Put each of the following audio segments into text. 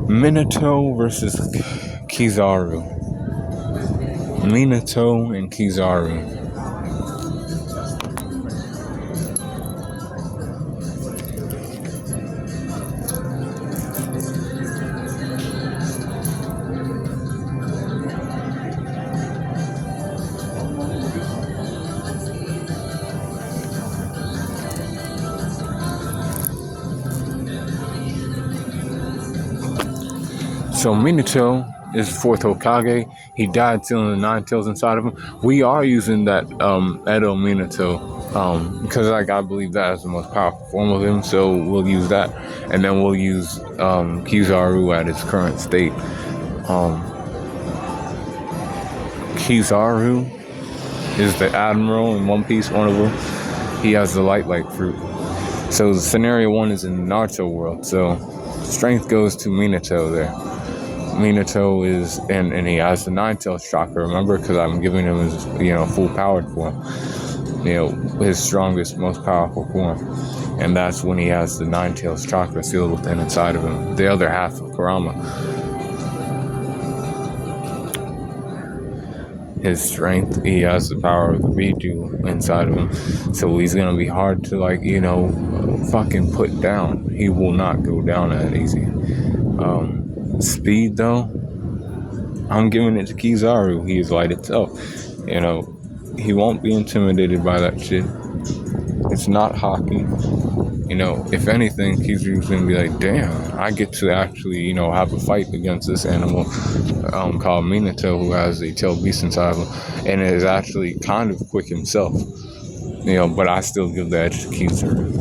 Minato versus Kizaru. Minato and Kizaru. So Minato is the fourth Hokage. He died sealing the nine tails inside of him. We are using that Edo Minato because I believe that is the most powerful form of him. So we'll use that, and then we'll use Kizaru at its current state. Kizaru is the admiral in One Piece. One of them. He has the light fruit. So scenario 1 is in the Naruto world. So strength goes to Minato there. Minato is, and he has the nine tails chakra, remember, because I'm giving him his, full powered form, his strongest, most powerful form, and that's when he has the nine tails chakra sealed within inside of him, the other half of Kurama. His strength, he has the power of the Biju inside of him, so he's gonna be hard to fucking put down. He will not go down that easy. Speed though, I'm giving it to Kizaru. He is light itself. He won't be intimidated by that shit. It's not hockey. If anything, Kizaru's gonna be like, damn, I get to actually, have a fight against this animal called Minato, who has a tailed beast inside of him, and is actually kind of quick himself. But I still give the edge to Kizaru.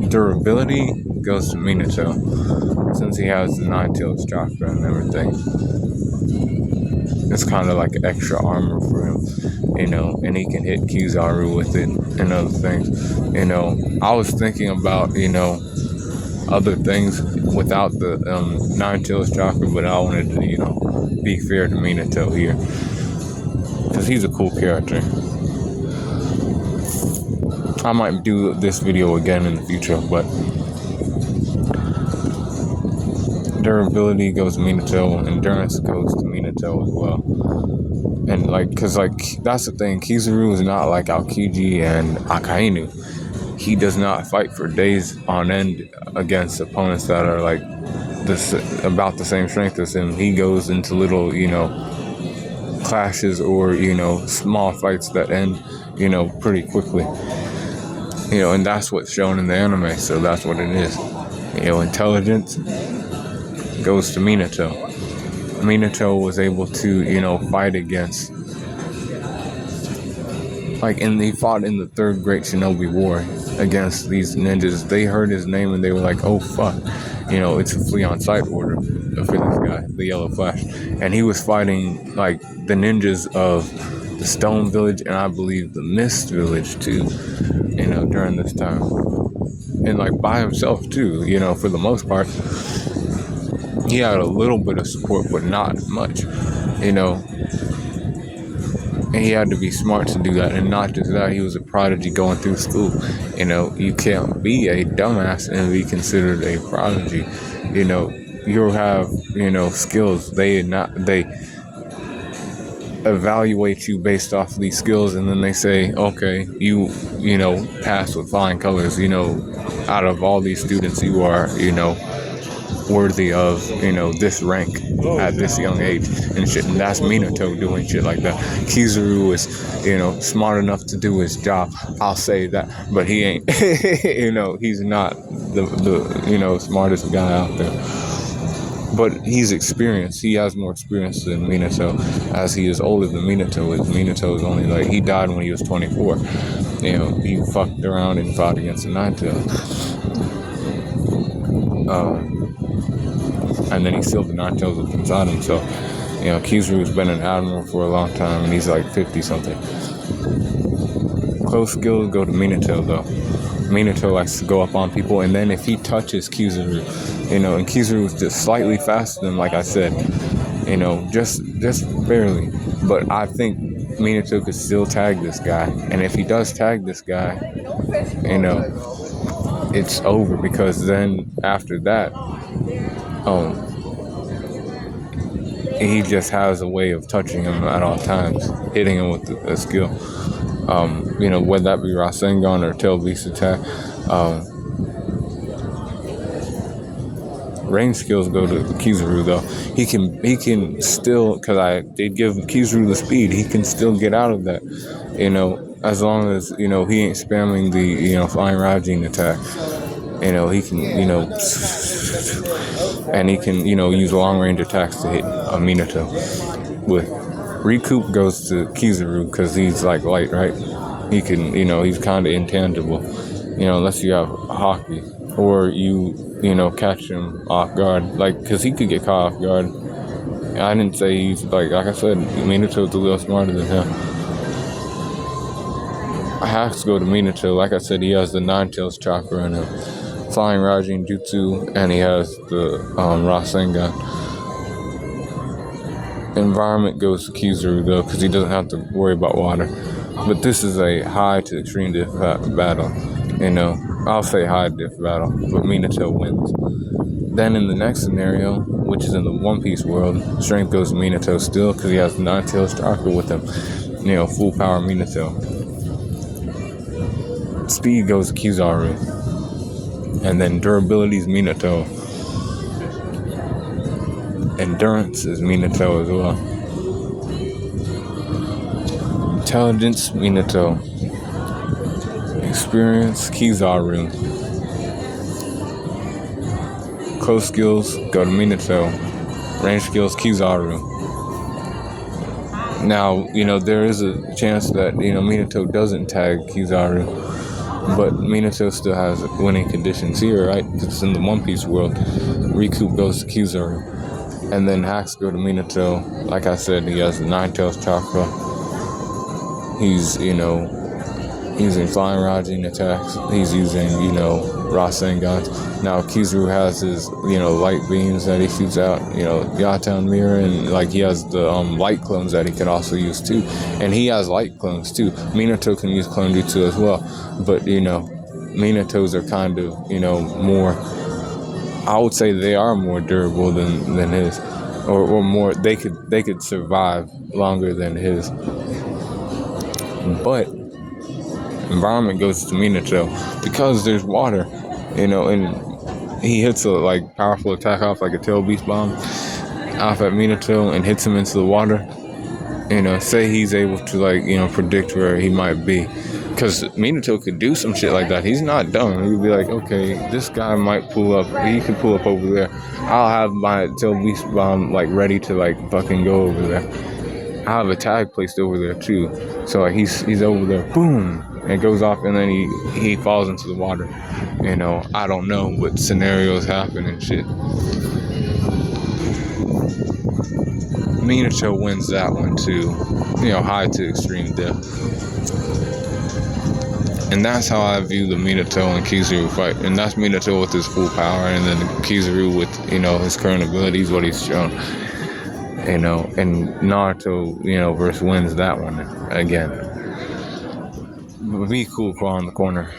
Durability goes to Minato, since he has the nine tails chakra and everything. It's kind of like extra armor for him, and he can hit Kizaru with it and other things. I was thinking about, other things without the nine tails chakra, but I wanted to, be fair to Minato here, because he's a cool character. I might do this video again in the future, but durability goes to Minato, endurance goes to Minato as well. And that's the thing, Kizaru is not like Aokiji and Akainu. He does not fight for days on end against opponents that are about the same strength as him. He goes into little, clashes or, small fights that end, pretty quickly. And that's what's shown in the anime, so that's what it is. Intelligence goes to Minato. Minato was able to, fight against, he fought in the Third Great Shinobi War against these ninjas. They heard his name and they were like, oh fuck, it's a flee on sight order for this guy, the Yellow Flash. And he was fighting, the ninjas of the Stone Village, and I believe the Mist Village too, during this time. And by himself too, for the most part. He had a little bit of support, but not much, and he had to be smart to do that. And not just that, he was a prodigy going through school. You can't be a dumbass and be considered a prodigy. You'll have, skills. They evaluate you based off of these skills, and then they say, okay, you pass with flying colors. Out of all these students, you are, worthy of, this rank at this young age and shit. And that's Minato doing shit like that. Kizaru is, smart enough to do his job. I'll say that, but he ain't, he's not the smartest guy out there. But he's experienced. He has more experience than Minato, as he is older than Minato is. Minato is only he died when he was 24. He fucked around and fought against the Nine Tails. And then he sealed the nine tails with inside him. So, Kizaru's been an admiral for a long time, and he's 50-something. Close skills go to Minato, though. Minato likes to go up on people, and then if he touches Kizaru, and Kizaru's just slightly faster than, like I said, just barely. But I think Minato could still tag this guy, and if he does tag this guy, it's over, because then after that, he just has a way of touching him at all times, hitting him with a skill. Whether that be Rasengan or tail beast attack. Range skills go to Kizaru though. He can still, because they give Kizaru the speed, he can still get out of that. As long as he ain't spamming the flying Rajin attack. He can and he can use long range attacks to hit a Minato. With Recoup goes to Kizaru because he's like light, right? He can he's kind of intangible. Unless you have hockey or you catch him off guard, like, because he could get caught off guard. I didn't say he's like I said, Minato's a little smarter than him. I have to go to Minato. Like I said, he has the Nine Tails chakra in him, flying Rajin Jutsu, and he has the Rasengan. Environment goes to Kizaru though, because he doesn't have to worry about water. But this is a high to extreme diff battle. I'll say high diff battle, but Minato wins. Then in the next scenario, which is in the One Piece world, strength goes to Minato still, because he has the Nine Tails chakra with him. Full power Minato. Speed goes to Kizaru. And then durability is Minato. Endurance is Minato as well. Intelligence, Minato. Experience, Kizaru. Close skills go to Minato. Range skills, Kizaru. Now, there is a chance that, Minato doesn't tag Kizaru, but Minato still has winning conditions here, right? Because it's in the One Piece world. Recoup goes to Kizaru. And then hacks go to Minato. Like I said, he has the Nine Tails chakra. He's, using flying Rajin attacks. He's using, Rasengans. Now Kizaru has his, light beams that he shoots out, Yatown Mirror, and he has the light clones that he can also use too. And he has light clones too. Minato can use clone jutsu as well. But, Minato's are kind of, more, I would say they are more durable than his. Or more, they could survive longer than his. But environment goes to Minato because there's water, and he hits a powerful attack off like a tail beast bomb off at Minato and hits him into the water. Say he's able to predict where he might be, because Minato could do some shit like that. He's not dumb. He'd be like, okay, this guy might pull up. He could pull up over there. I'll have my tail beast bomb ready to fucking go over there. I have a tag placed over there too. So he's over there, boom, and it goes off, and then he falls into the water. I don't know, but scenarios happen and shit. Minato wins that one too. High to extreme depth. And that's how I view the Minato and Kizaru fight. And that's Minato with his full power, and then Kizaru with, his current abilities, what he's shown. And Naruto, versus wins that one again. Be cool, Claw in the corner.